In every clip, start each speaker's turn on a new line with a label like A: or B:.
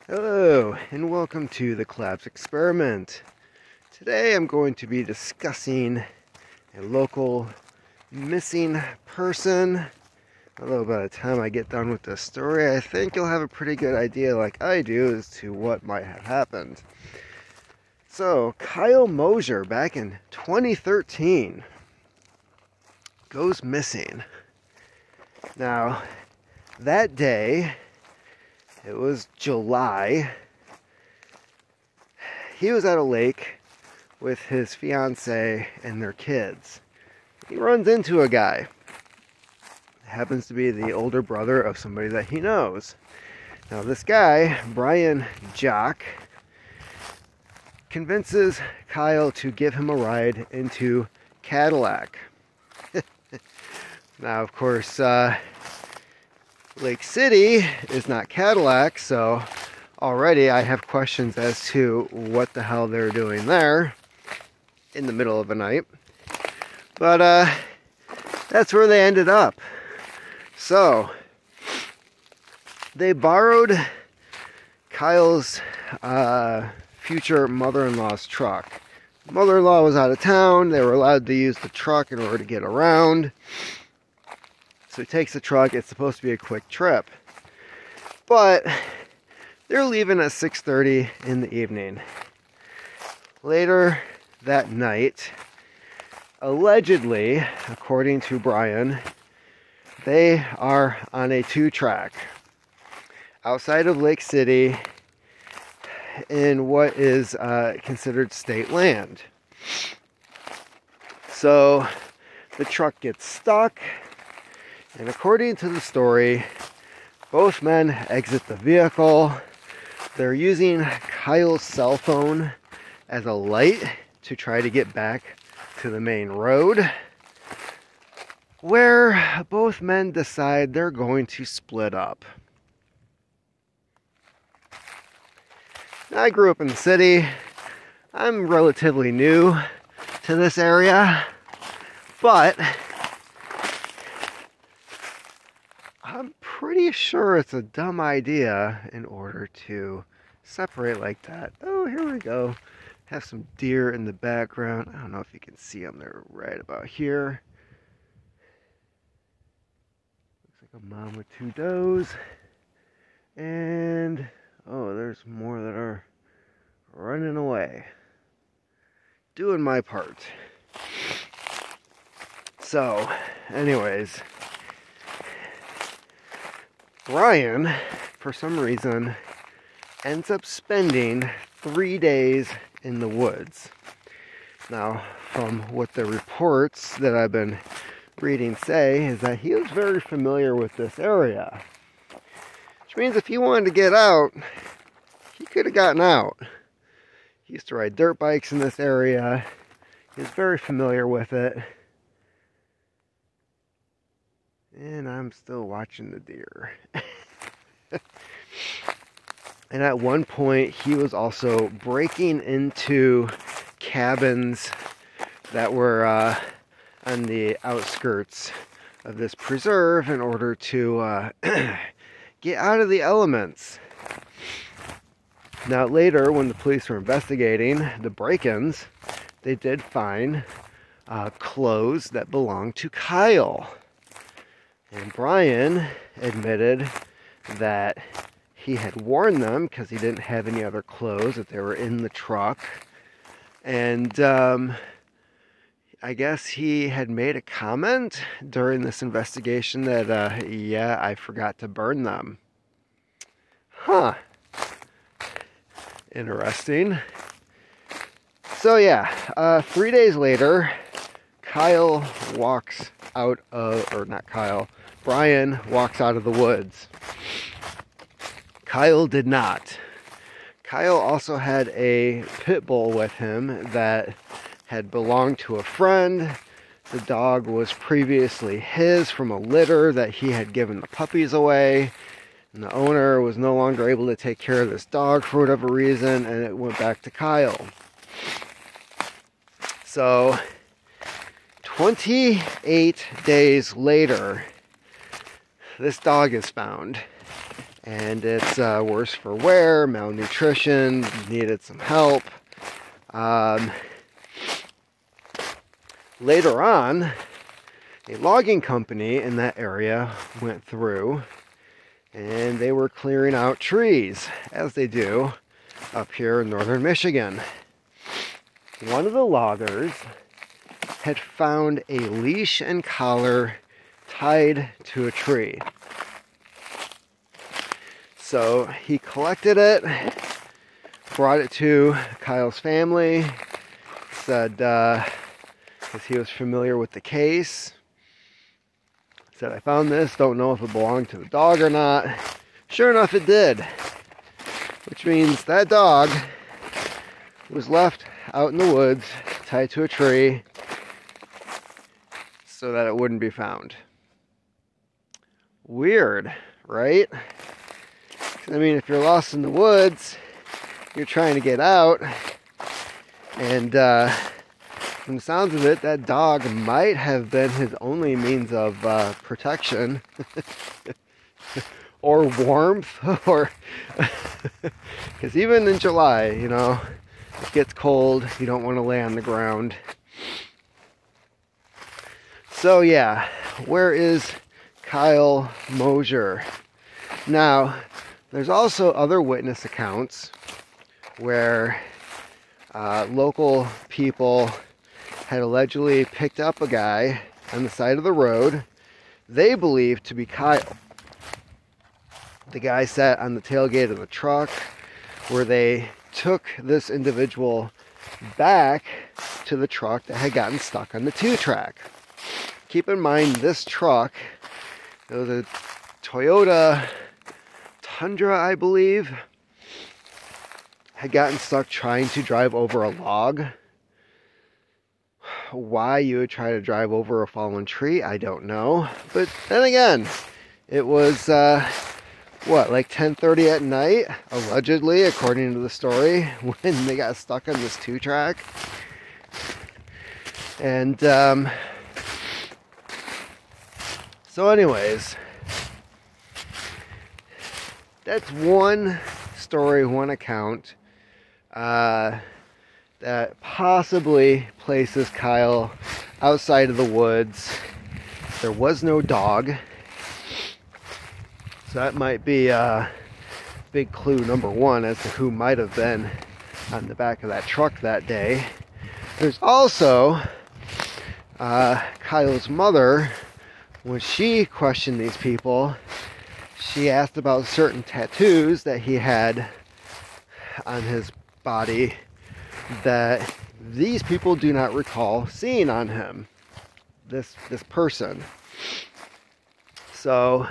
A: Hello, and welcome to the Collapse Experiment. Today I'm going to be discussing a local missing person. Although by the time I get done with this story, I think you'll have a pretty good idea, like I do, as to what might have happened. So, Kyle Mosher, back in 2013, goes missing. Now, that day, it was July. He was at a lake with his fiance and their kids. He runs into a guy. It happens to be the older brother of somebody that he knows. Now this guy, Brian Jock, convinces Kyle to give him a ride into Cadillac. Now, of course, Lake City is not Cadillac, so already I have questions as to what the hell they're doing there in the middle of the night. But that's where they ended up. So they borrowed Kyle's future mother-in-law's truck. Mother-in-law was out of town. They were allowed to use the truck in order to get around. So he takes the truck. It's supposed to be a quick trip. But they're leaving at 6:30 in the evening. Later that night, allegedly, according to Brian, they are on a 2-track outside of Lake City in what is considered state land. So the truck gets stuck, and according to the story, both men exit the vehicle. They're using Kyle's cell phone as a light to try to get back to the main road, where both men decide they're going to split up. I grew up in the city. I'm relatively new to this area, but I'm pretty sure it's a dumb idea in order to separate like that. Oh, here we go. Have some deer in the background. I don't know if you can see them. They're right about here. Looks like a mom with 2 does. And, oh, there's more that are running away. Doing my part. So, anyways, Brian, for some reason, ends up spending 3 days in the woods. Now, from what the reports that I've been reading say, is that he was very familiar with this area. Which means if he wanted to get out, he could have gotten out. He used to ride dirt bikes in this area. He was very familiar with it. And I'm still watching the deer. And at one point, he was also breaking into cabins that were on the outskirts of this preserve in order to get out of the elements. Now later, when the police were investigating the break-ins, they did find clothes that belonged to Kyle. And Brian admitted that he had worn them because he didn't have any other clothes, that they were in the truck. And I guess he had made a comment during this investigation that, yeah, I forgot to burn them. Huh. Interesting. So yeah, 3 days later, Kyle walks out of, or not Kyle, Brian walks out of the woods. Kyle did not. Kyle also had a pit bull with him that had belonged to a friend. The dog was previously his from a litter that he had given the puppies away. And the owner was no longer able to take care of this dog for whatever reason, and it went back to Kyle. So 28 days later, this dog is found. and it's worse for wear, malnutrition, needed some help. Later on, a logging company in that area went through and they were clearing out trees, as they do up here in northern Michigan. One of the loggers had found a leash and collar tied to a tree. So he collected it, brought it to Kyle's family, said, because he was familiar with the case, said, I found this, don't know if it belonged to the dog or not. Sure enough, it did. Which means that dog was left out in the woods, tied to a tree, so that it wouldn't be found. Weird, right? I mean, if you're lost in the woods, you're trying to get out, and from the sounds of it, that dog might have been his only means of protection or warmth, or because even in July, you know, it gets cold, you don't want to lay on the ground. So yeah, where is Kyle Mosher? Now, there's also other witness accounts where local people had allegedly picked up a guy on the side of the road they believed to be Kyle. The guy sat on the tailgate of the truck, where they took this individual back to the truck that had gotten stuck on the 2-track. Keep in mind, this truck, it was a Toyota Tundra, I believe, had gotten stuck trying to drive over a log. Why you would try to drive over a fallen tree, I don't know. But then again, it was, like 10:30 at night, allegedly, according to the story, when they got stuck on this 2-track. And, so anyways, that's one story, one account, that possibly places Kyle outside of the woods. There was no dog, so that might be a big clue number one as to who might have been on the back of that truck that day. There's also Kyle's mother. When she questioned these people, she asked about certain tattoos that he had on his body that these people do not recall seeing on him, this person. So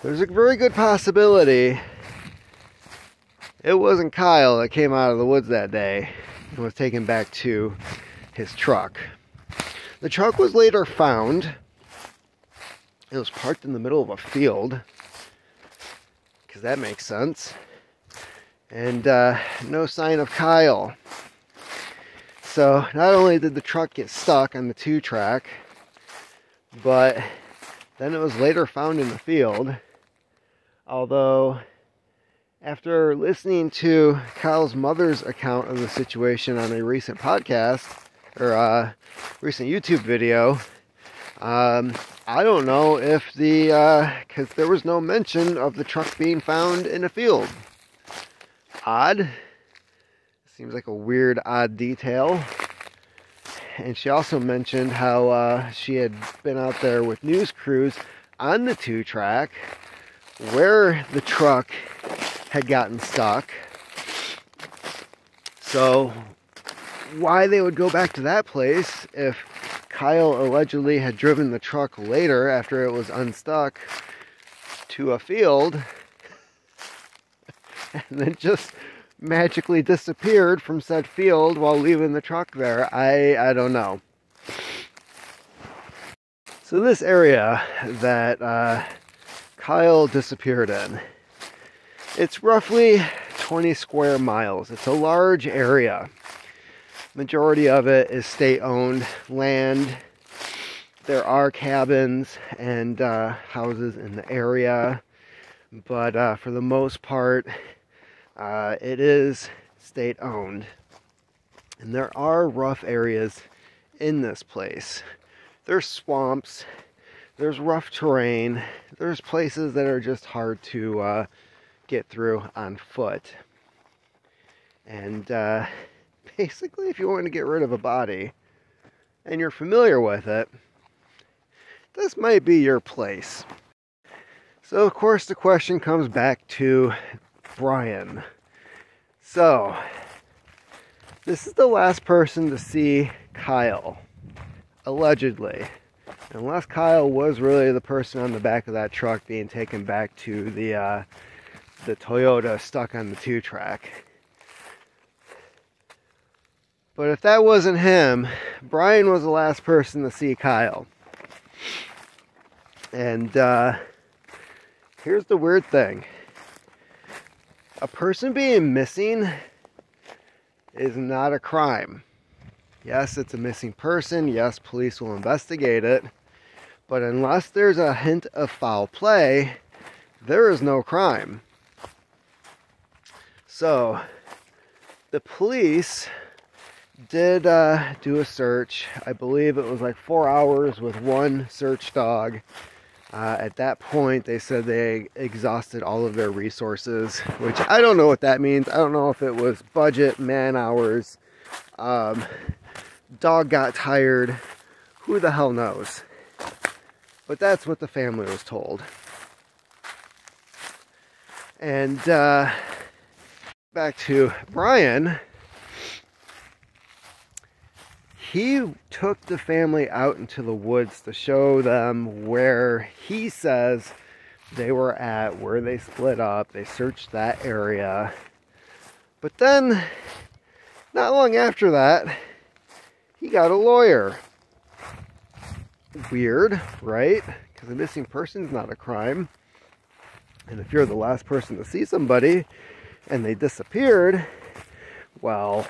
A: there's a very good possibility it wasn't Kyle that came out of the woods that day and was taken back to his truck. The truck was later found. It was parked in the middle of a field, because that makes sense. And no sign of Kyle. So not only did the truck get stuck on the 2-track, but then it was later found in the field. Although, after listening to Kyle's mother's account of the situation on a recent podcast, or recent YouTube video, I don't know if because there was no mention of the truck being found in a field. Odd. Seems like a weird, odd detail. And she also mentioned how she had been out there with news crews on the 2-track where the truck had gotten stuck. So why they would go back to that place if Kyle allegedly had driven the truck later after it was unstuck to a field and then just magically disappeared from said field while leaving the truck there. I don't know. So this area that Kyle disappeared in, it's roughly 20 square miles. It's a large area. Majority of it is state-owned land. There are cabins and houses in the area. but for the most part, it is state owned. And there are rough areas in this place. There's swamps, there's rough terrain, there's places that are just hard to get through on foot. And basically, if you want to get rid of a body and you're familiar with it, this might be your place. So of course the question comes back to Brian. So this is the last person to see Kyle, allegedly. Unless Kyle was really the person on the back of that truck being taken back to the Toyota stuck on the 2-track. But if that wasn't him, Brian was the last person to see Kyle. And here's the weird thing. A person being missing is not a crime. Yes, it's a missing person. Yes, police will investigate it. But unless there's a hint of foul play, there is no crime. So, the police did do a search. I believe it was like 4 hours with one search dog. At that point, they said they exhausted all of their resources, which I don't know what that means. I don't know if it was budget, man hours, dog got tired, who the hell knows. But that's what the family was told. And back to Brian. He took the family out into the woods to show them where he says they were at, where they split up. They searched that area. But then, not long after that, he got a lawyer. Weird, right? Because a missing person is not a crime. And if you're the last person to see somebody and they disappeared, well,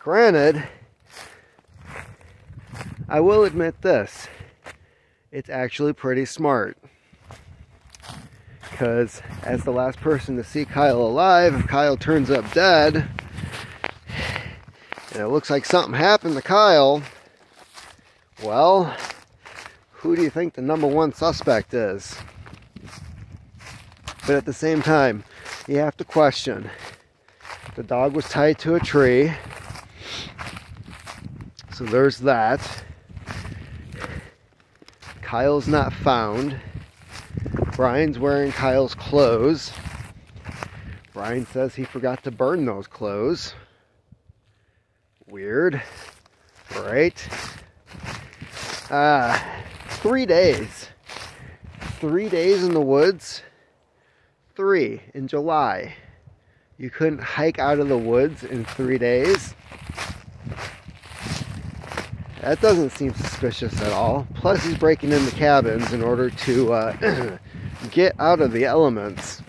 A: granted, I will admit this, it's actually pretty smart. Because as the last person to see Kyle alive, if Kyle turns up dead, and it looks like something happened to Kyle, well, who do you think the number one suspect is? But at the same time, you have to question. The dog was tied to a tree. So there's that. Kyle's not found. Brian's wearing Kyle's clothes. Brian says he forgot to burn those clothes. Weird, right? 3 days. 3 days in the woods. 3 in July. You couldn't hike out of the woods in 3 days? That doesn't seem suspicious at all. Plus he's breaking into cabins in order to get out of the elements.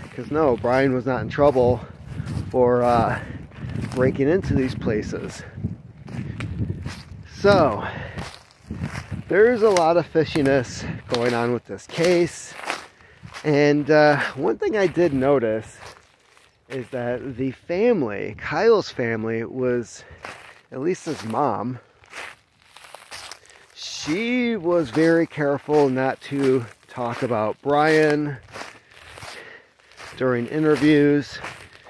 A: Because no, Brian was not in trouble for breaking into these places. So, there's a lot of fishiness going on with this case. And one thing I did notice is that the family, Kyle's family, was, at least his mom, she was very careful not to talk about Brian during interviews.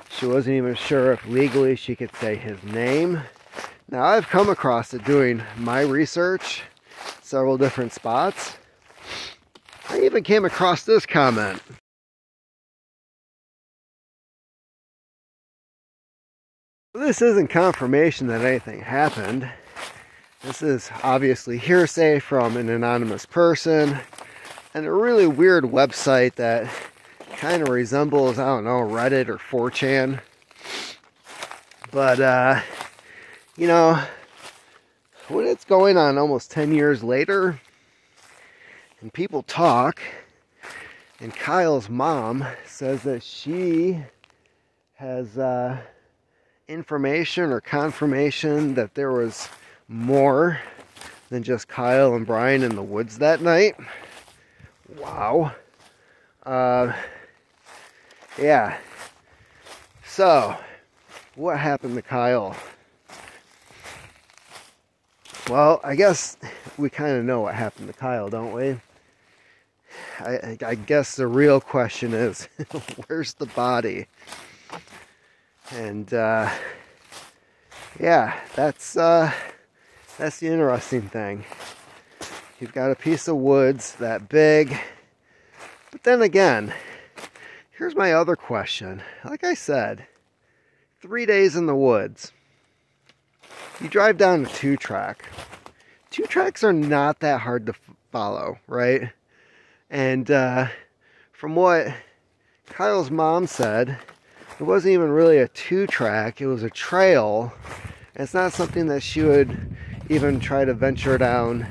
A: She wasn't even sure if legally she could say his name. Now, I've come across it doing my research, several different spots. I even came across this comment. This isn't confirmation that anything happened. This is obviously hearsay from an anonymous person and a really weird website that kind of resembles, I don't know, Reddit or 4chan. But, you know, when it's going on almost 10 years later, and people talk, and Kyle's mom says that she has information or confirmation that there was more than just Kyle and Brian in the woods that night. Wow. Yeah. So, what happened to Kyle? Well, I guess we kind of know what happened to Kyle, don't we? I guess the real question is, where's the body? And yeah, that's the interesting thing. You've got a piece of woods that big, but then again, here's my other question. Like I said, 3 days in the woods. You drive down a 2-track. 2-tracks are not that hard to follow, right? And from what Kyle's mom said, it wasn't even really a 2-track, it was a trail. And it's not something that she would even try to venture down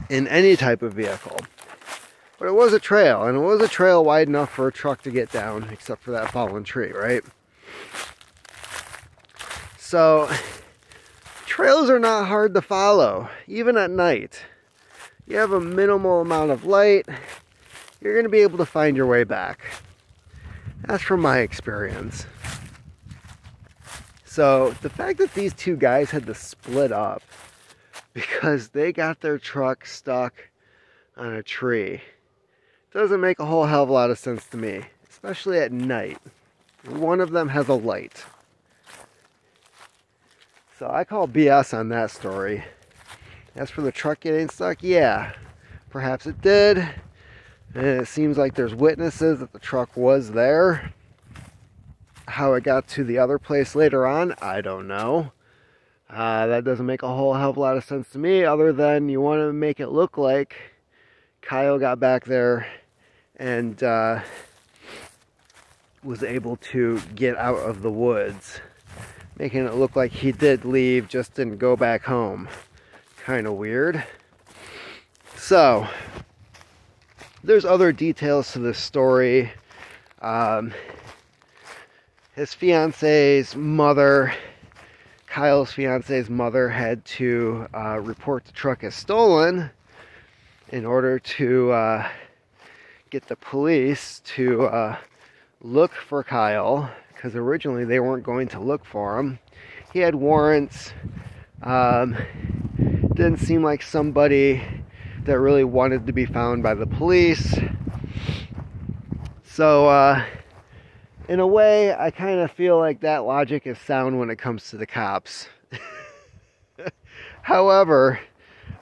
A: in any type of vehicle. But it was a trail, and it was a trail wide enough for a truck to get down, except for that fallen tree, right? So, trails are not hard to follow, even at night. You have a minimal amount of light, you're going to be able to find your way back. That's from my experience. So, the fact that these two guys had to split up because they got their truck stuck on a tree doesn't make a whole hell of a lot of sense to me, especially at night. One of them has a light. So I call BS on that story. As for the truck getting stuck, yeah, perhaps it did. And it seems like there's witnesses that the truck was there. How it got to the other place later on, I don't know. That doesn't make a whole hell of a lot of sense to me, other than you want to make it look like Kyle got back there and was able to get out of the woods, making it look like he did leave, just didn't go back home. Kind of weird. So, there's other details to this story. His fiance's mother, Kyle's fiance's mother, had to report the truck as stolen in order to get the police to look for Kyle, because originally they weren't going to look for him. He had warrants. Didn't seem like somebody that really wanted to be found by the police. So, in a way, I kind of feel like that logic is sound when it comes to the cops. However,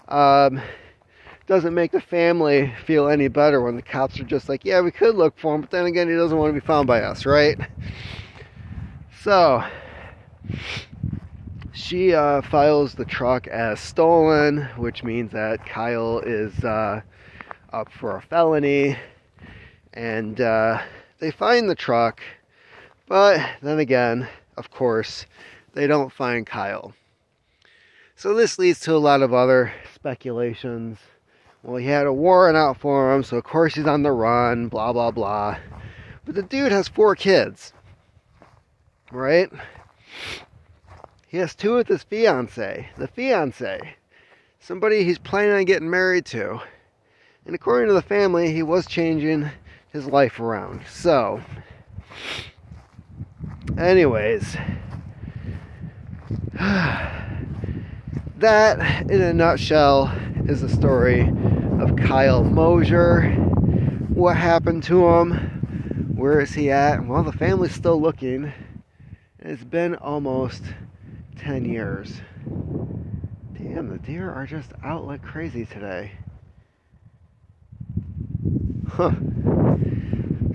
A: doesn't make the family feel any better when the cops are just like, yeah, we could look for him, but then again, he doesn't want to be found by us, right? So, she files the truck as stolen, which means that Kyle is up for a felony, and they find the truck, but then again, of course, they don't find Kyle. So this leads to a lot of other speculations. Well, he had a warrant out for him, so of course he's on the run, blah, blah, blah. But the dude has 4 kids, right? He has 2 with his fiance. The fiance, somebody he's planning on getting married to. And according to the family, he was changing his life around. So, anyways, that, in a nutshell, is the story of Kyle Mosher. What happened to him? Where is he at? Well, the family's still looking. It's been almost 10 years. Damn, the deer are just out like crazy today. Huh.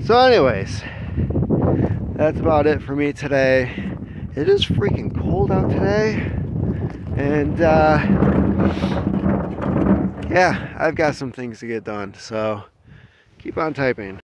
A: So anyways, that's about it for me today. It is freaking cold out today. And yeah, I've got some things to get done. So keep on typing.